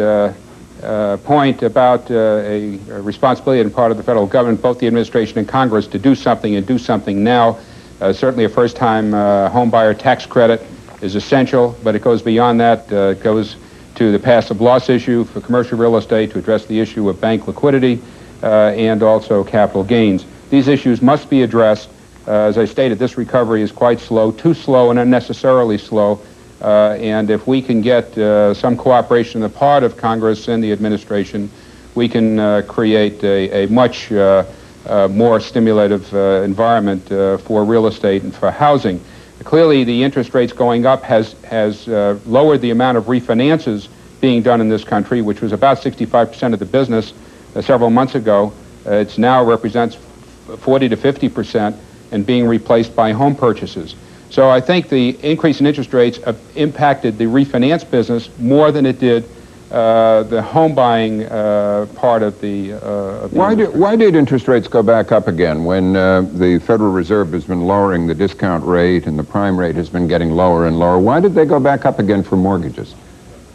point about a responsibility on the part of the federal government, both the administration and Congress, to do something and do something now. Certainly a first-time home buyer tax credit is essential, but it goes beyond that. It goes to the passive loss issue for commercial real estate, to address the issue of bank liquidity and also capital gains. These issues must be addressed. As I stated, this recovery is quite slow, too slow and unnecessarily slow. And if we can get some cooperation on the part of Congress and the administration, we can create a much more stimulative environment for real estate and for housing. Clearly, the interest rates going up has lowered the amount of refinances being done in this country, which was about 65% of the business several months ago. It now represents 40 to 50% and being replaced by home purchases. So I think the increase in interest rates impacted the refinance business more than it did the home buying part of the Why did interest rates go back up again when the Federal Reserve has been lowering the discount rate and the prime rate has been getting lower and lower? Why did they go back up again for mortgages?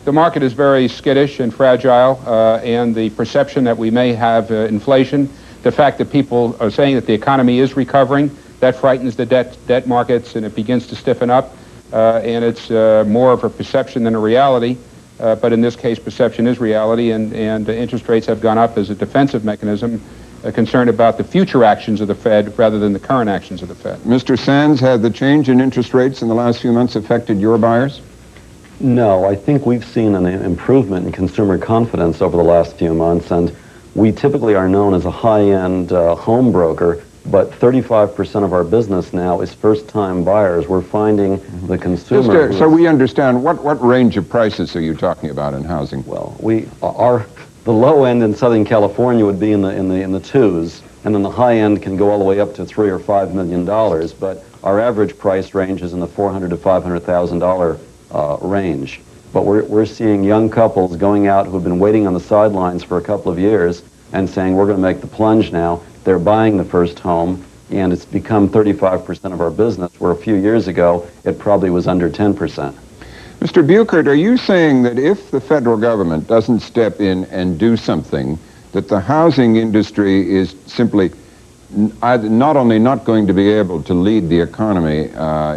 The market is very skittish and fragile, and the perception that we may have inflation, the fact that people are saying that the economy is recovering, that frightens the debt markets, and it begins to stiffen up, and it's more of a perception than a reality. But in this case, perception is reality, and interest rates have gone up as a defensive mechanism, concerned about the future actions of the Fed rather than the current actions of the Fed. Mr. Sands, had the change in interest rates in the last few months affected your buyers? No, I think we've seen an improvement in consumer confidence over the last few months, and we typically are known as a high-end home broker, but 35% of our business now is first-time buyers. We're finding the consumer... So we understand, what range of prices are you talking about in housing? Well, the low end in Southern California would be in the twos, and then the high end can go all the way up to $3 or $5 million, but our average price range is in the $400,000 to $500,000 range. But we're seeing young couples going out who have been waiting on the sidelines for a couple of years and saying, we're going to make the plunge now. They're buying the first home, and it's become 35% of our business, where a few years ago it probably was under 10%. Mr. Buchert, are you saying that if the federal government doesn't step in and do something, that the housing industry is simply not only not going to be able to lead the economy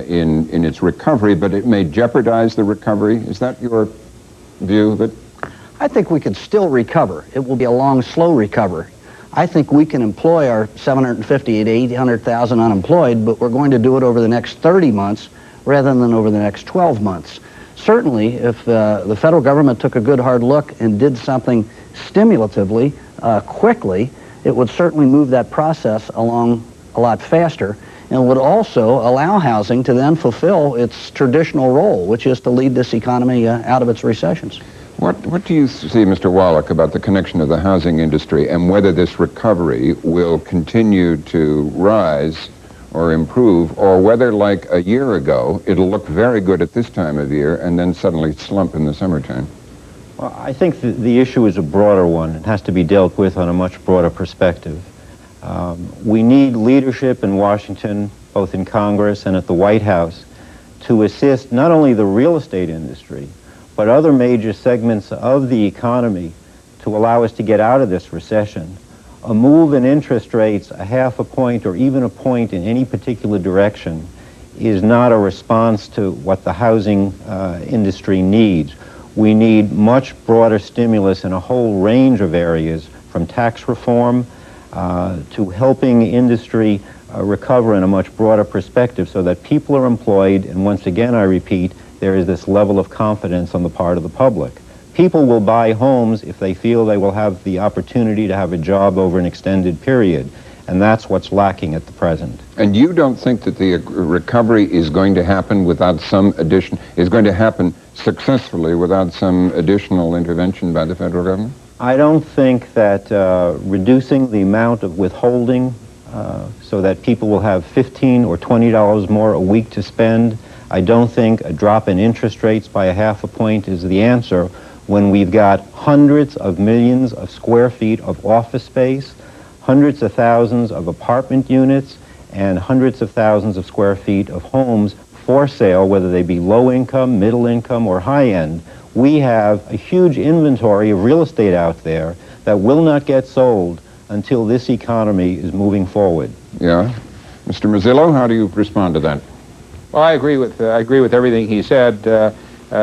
in its recovery, but it may jeopardize the recovery? Is that your view of it? I think we could still recover. It will be a long, slow recovery. I think we can employ our 750 to 800,000 unemployed, but we're going to do it over the next 30 months rather than over the next 12 months. Certainly, if the federal government took a good hard look and did something stimulatively, quickly, it would certainly move that process along a lot faster, and would also allow housing to then fulfill its traditional role, which is to lead this economy out of its recessions. What do you see, Mr. Wallach, about the connection of the housing industry and whether this recovery will continue to rise or improve, or whether, like a year ago, it'll look very good at this time of year and then suddenly slump in the summertime? Well, I think the issue is a broader one. It has to be dealt with on a much broader perspective. We need leadership in Washington, both in Congress and at the White House, to assist not only the real estate industry, but other major segments of the economy to allow us to get out of this recession. A move in interest rates, a half a point or even a point in any particular direction, is not a response to what the housing industry needs. We need much broader stimulus in a whole range of areas, from tax reform to helping industry recover in a much broader perspective so that people are employed, and once again I repeat, there is this level of confidence on the part of the public. People will buy homes if they feel they will have the opportunity to have a job over an extended period, and that's what's lacking at the present. And you don't think that the recovery is going to happen without some is going to happen successfully without some additional intervention by the federal government? I don't think that reducing the amount of withholding so that people will have $15 or $20 more a week to spend, I don't think a drop in interest rates by a half a point is the answer when we've got hundreds of millions of square feet of office space, hundreds of thousands of apartment units, and hundreds of thousands of square feet of homes for sale, whether they be low income, middle income, or high end. We have a huge inventory of real estate out there that will not get sold until this economy is moving forward. Yeah. Mr. Mozilo, how do you respond to that? Well, I agree with everything he said.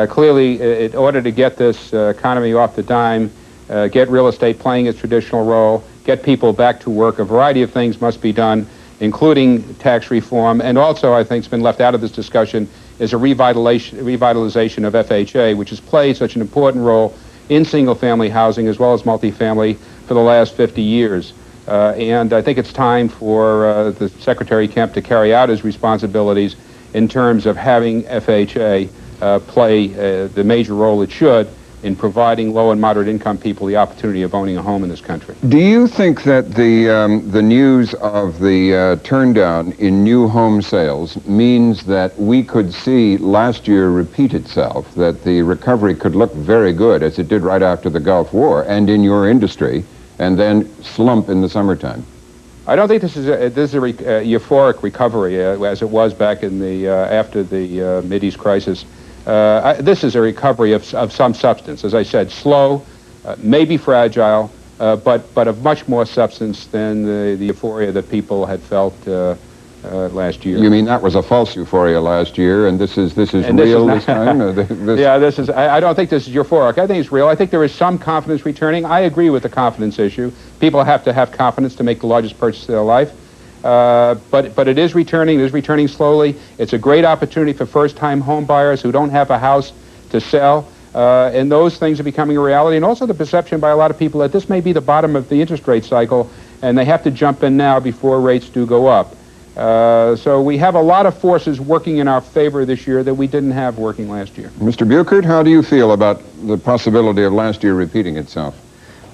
Clearly, in order to get this economy off the dime, get real estate playing its traditional role, get people back to work, a variety of things must be done, including tax reform. And also, I think, has been left out of this discussion is a revitalization of FHA, which has played such an important role in single-family housing as well as multifamily for the last 50 years. And I think it's time for the Secretary Kemp to carry out his responsibilities in terms of having FHA play the major role it should in providing low and moderate income people the opportunity of owning a home in this country. Do you think that the news of the turndown in new home sales means that we could see last year repeat itself, that the recovery could look very good as it did right after the Gulf War and in your industry, and then slump in the summertime? I don't think this is a euphoric recovery as it was back in the after the Mideast crisis. This is a recovery of some substance. As I said, slow, maybe fragile, but of much more substance than the euphoria that people had felt last year. You mean that was a false euphoria last year, and this is real this time? Yeah, this is. I don't think this is euphoric. I think it's real. I think there is some confidence returning. I agree with the confidence issue. People have to have confidence to make the largest purchase of their life. But it is returning. It is returning slowly. It's a great opportunity for first-time home buyers who don't have a house to sell. And those things are becoming a reality. And also the perception by a lot of people that this may be the bottom of the interest rate cycle, and they have to jump in now before rates do go up. So we have a lot of forces working in our favor this year that we didn't have working last year. Mr. Buchert, how do you feel about the possibility of last year repeating itself?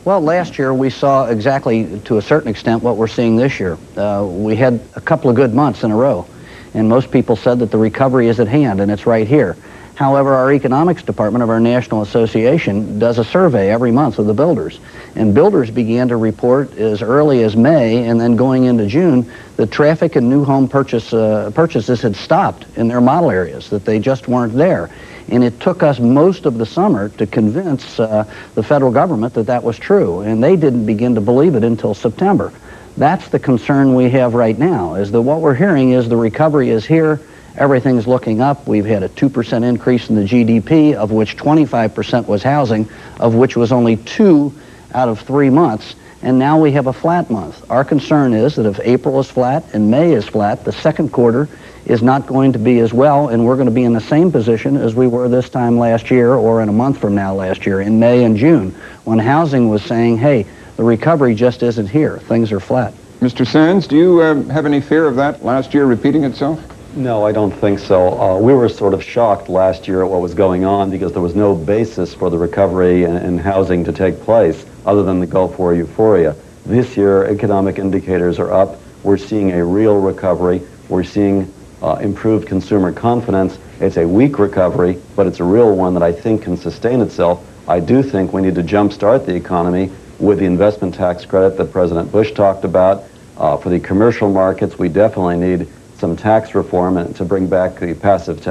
Well, last year we saw exactly, to a certain extent, what we're seeing this year. We had a couple of good months in a row, and most people said that the recovery is at hand, and it's right here. However, our economics department of our National Association does a survey every month of the builders, and builders began to report as early as May and then going into June that traffic and new home purchases had stopped in their model areas, that they just weren't there. And it took us most of the summer to convince the federal government that that was true, and they didn't begin to believe it until September. That's the concern we have right now, is that what we're hearing is the recovery is here, everything's looking up. We've had a 2% increase in the GDP, of which 25% was housing, of which was only 2 out of 3 months, and now we have a flat month. Our concern is that if April is flat and May is flat, the second quarter is not going to be as well, and we're going to be in the same position as we were this time last year, or in a month from now last year, in May and June, when housing was saying, hey, the recovery just isn't here. Things are flat. Mr. Sands, do you have any fear of that last year repeating itself? No, I don't think so. We were sort of shocked last year at what was going on because there was no basis for the recovery in housing to take place other than the Gulf War euphoria. This year, economic indicators are up. We're seeing a real recovery. We're seeing improved consumer confidence. It's a weak recovery, but it's a real one that I think can sustain itself. I do think we need to jumpstart the economy with the investment tax credit that President Bush talked about. For the commercial markets, we definitely need some tax reform and to bring back the passive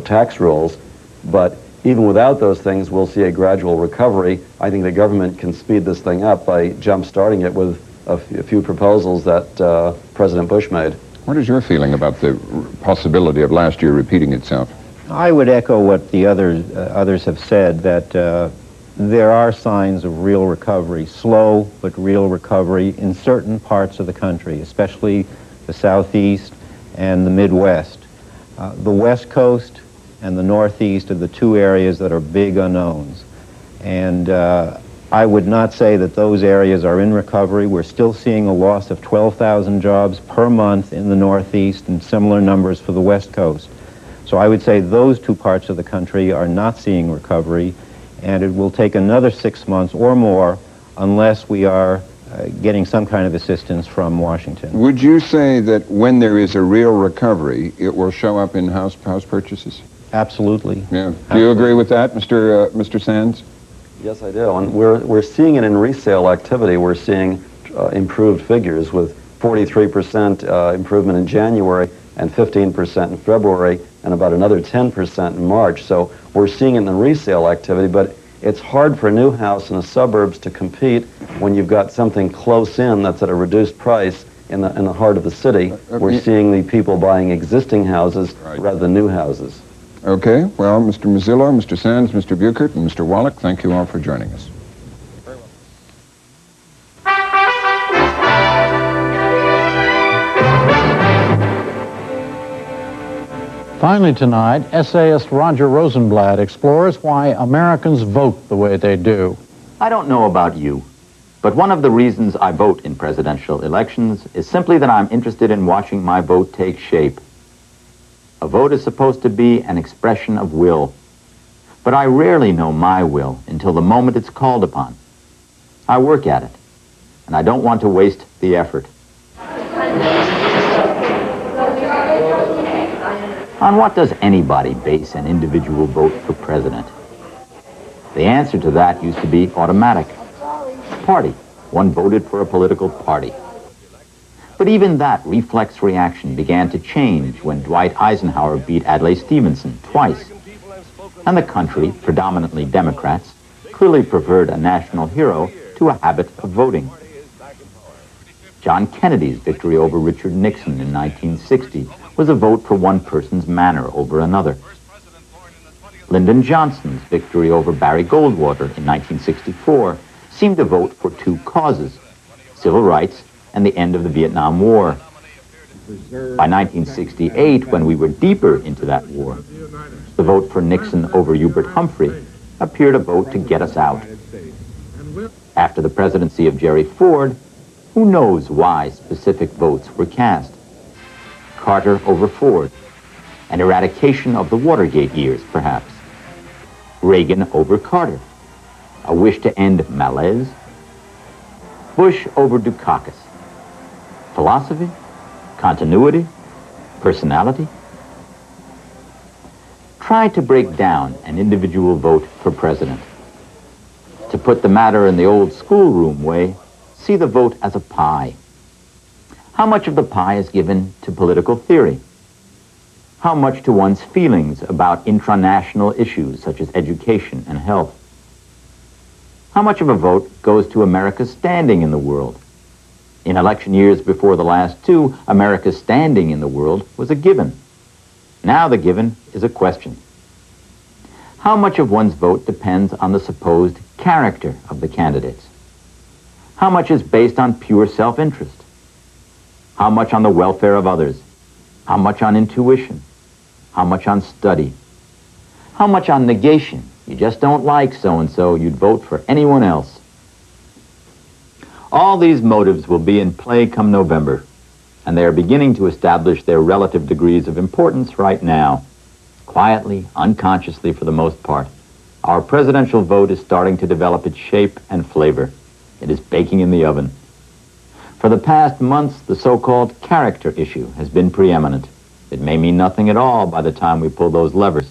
tax rules. But even without those things, we'll see a gradual recovery. I think the government can speed this thing up by jump-starting it with a few proposals that President Bush made. What is your feeling about the possibility of last year repeating itself? I would echo what the others have said, that there are signs of real recovery, slow but real recovery in certain parts of the country, especially the Southeast and the Midwest. The West Coast and the Northeast are the two areas that are big unknowns. And I would not say that those areas are in recovery. We're still seeing a loss of 12,000 jobs per month in the Northeast and similar numbers for the West Coast. So I would say those two parts of the country are not seeing recovery, and it will take another 6 months or more unless we are getting some kind of assistance from Washington. Would you say that when there is a real recovery, it will show up in house purchases? Absolutely. Yeah. Do you agree with that, Mr. Sands? Yes, I do. And we're seeing it in resale activity. We're seeing improved figures with 43% improvement in January and 15% in February and about another 10% in March. So we're seeing it in the resale activity, but it's hard for a new house in the suburbs to compete when you've got something close in that's at a reduced price in the heart of the city. We're seeing the people buying existing houses rather than new houses. Okay. Well, Mr. Mozilo, Mr. Sands, Mr. Buchert, and Mr. Wallach, thank you all for joining us. Finally tonight, essayist Roger Rosenblatt explores why Americans vote the way they do. I don't know about you, but one of the reasons I vote in presidential elections is simply that I'm interested in watching my vote take shape. A vote is supposed to be an expression of will. But I rarely know my will until the moment it's called upon. I work at it, and I don't want to waste the effort. On what does anybody base an individual vote for president? The answer to that used to be automatic. Party. One voted for a political party. But even that reflex reaction began to change when Dwight Eisenhower beat Adlai Stevenson twice. And the country, predominantly Democrats, clearly preferred a national hero to a habit of voting. John Kennedy's victory over Richard Nixon in 1960 was a vote for one person's manner over another. Lyndon Johnson's victory over Barry Goldwater in 1964 seemed a vote for two causes, civil rights and the end of the Vietnam War. By 1968, when we were deeper into that war, the vote for Nixon over Hubert Humphrey appeared a vote to get us out. After the presidency of Jerry Ford, who knows why specific votes were cast? Carter over Ford, an eradication of the Watergate years, perhaps. Reagan over Carter, a wish to end malaise. Bush over Dukakis. Philosophy? Continuity? Personality? Try to break down an individual vote for president. To put the matter in the old schoolroom way, see the vote as a pie. How much of the pie is given to political theory? How much to one's feelings about intranational issues such as education and health? How much of a vote goes to America's standing in the world? In election years before the last two, America's standing in the world was a given. Now the given is a question. How much of one's vote depends on the supposed character of the candidates? How much is based on pure self-interest? How much on the welfare of others? How much on intuition? How much on study? How much on negation? You just don't like so-and-so, you'd vote for anyone else. All these motives will be in play come November, and they are beginning to establish their relative degrees of importance right now. Quietly, unconsciously for the most part, our presidential vote is starting to develop its shape and flavor. It is baking in the oven. For the past months, the so-called character issue has been preeminent. It may mean nothing at all by the time we pull those levers.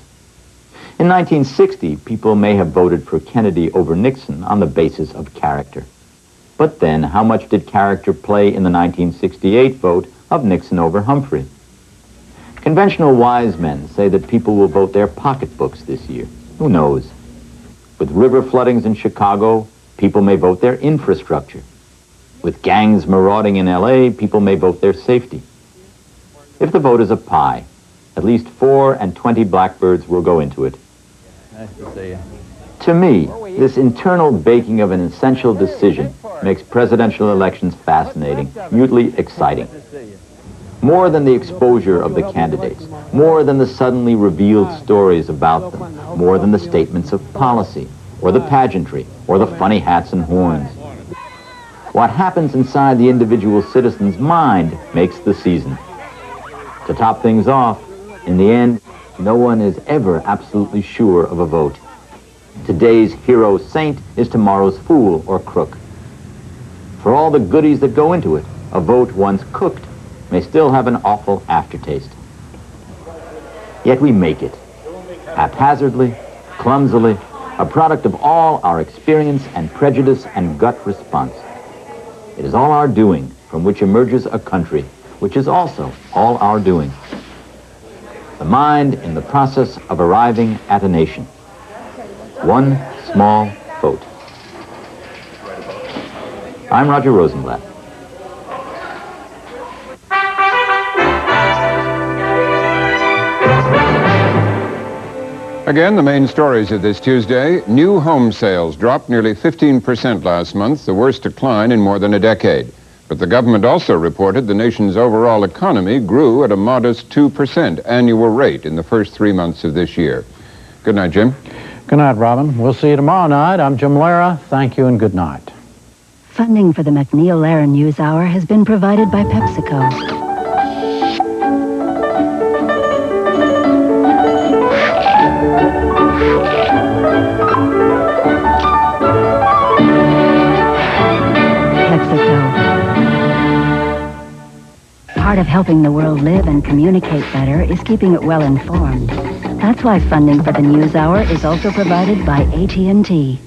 In 1960, people may have voted for Kennedy over Nixon on the basis of character. But then, how much did character play in the 1968 vote of Nixon over Humphrey? Conventional wise men say that people will vote their pocketbooks this year. Who knows? With river floodings in Chicago, people may vote their infrastructure. With gangs marauding in L.A., people may vote their safety. If the vote is a pie, at least 4 and 20 blackbirds will go into it. Nice to see you. To me, this internal baking of an essential decision makes presidential elections fascinating, mutely exciting. More than the exposure of the candidates, more than the suddenly revealed stories about them, more than the statements of policy, or the pageantry, or the funny hats and horns. What happens inside the individual citizen's mind makes the season. To top things off, in the end, no one is ever absolutely sure of a vote. Today's hero saint is tomorrow's fool or crook. For all the goodies that go into it, a vote once cooked may still have an awful aftertaste. Yet we make it, haphazardly, clumsily, a product of all our experience and prejudice and gut response. It is all our doing from which emerges a country, which is also all our doing. The mind in the process of arriving at a nation. One small vote. I'm Roger Rosenblatt. Again, the main stories of this Tuesday. New home sales dropped nearly 15% last month, the worst decline in more than a decade. But the government also reported the nation's overall economy grew at a modest 2% annual rate in the first 3 months of this year. Good night, Jim. Good night, Robin. We'll see you tomorrow night. I'm Jim Lehrer. Thank you and good night. Funding for the MacNeil Lehrer NewsHour has been provided by PepsiCo. Part of helping the world live and communicate better is keeping it well informed. That's why funding for the NewsHour is also provided by AT&T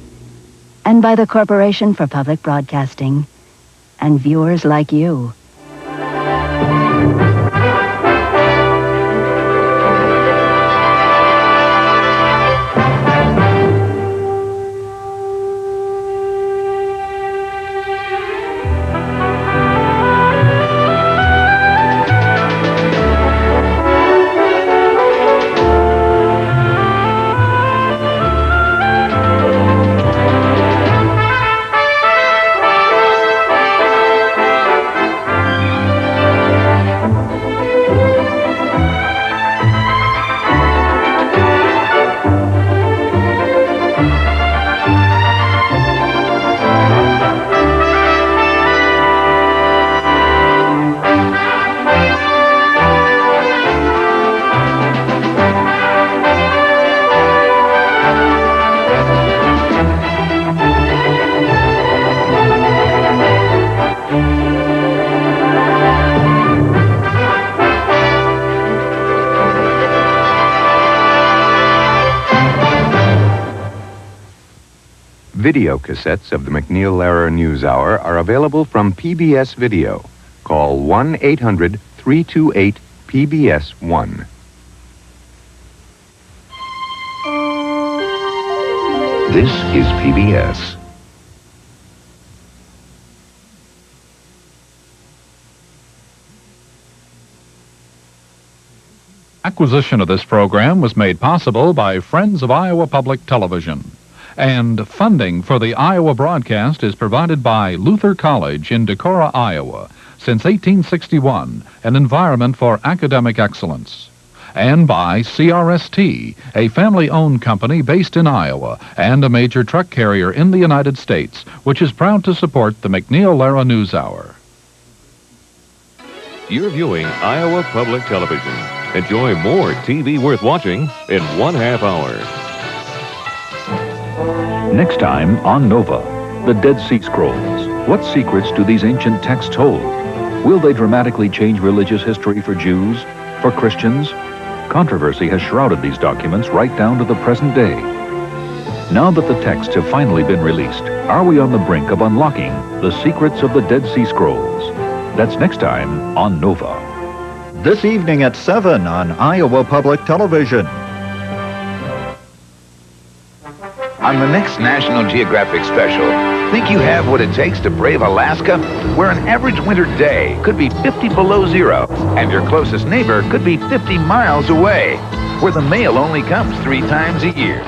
and by the Corporation for Public Broadcasting and viewers like you. Video cassettes of the MacNeil-Lehrer NewsHour are available from PBS Video. Call 1-800-328-PBS-1. This is PBS. Acquisition of this program was made possible by Friends of Iowa Public Television. And funding for the Iowa broadcast is provided by Luther College in Decorah, Iowa, since 1861, an environment for academic excellence. And by CRST, a family-owned company based in Iowa and a major truck carrier in the United States, which is proud to support the MacNeil-Lehrer NewsHour. You're viewing Iowa Public Television. Enjoy more TV worth watching in 1/2 hour. Next time on Nova, the Dead Sea Scrolls. What secrets do these ancient texts hold? Will they dramatically change religious history for Jews, for Christians? Controversy has shrouded these documents right down to the present day. Now that the texts have finally been released, are we on the brink of unlocking the secrets of the Dead Sea Scrolls? That's next time on Nova. This evening at 7 on Iowa Public Television. On the next National Geographic special, think you have what it takes to brave Alaska? Where an average winter day could be 50 below zero, and your closest neighbor could be 50 miles away. Where the mail only comes 3 times a year.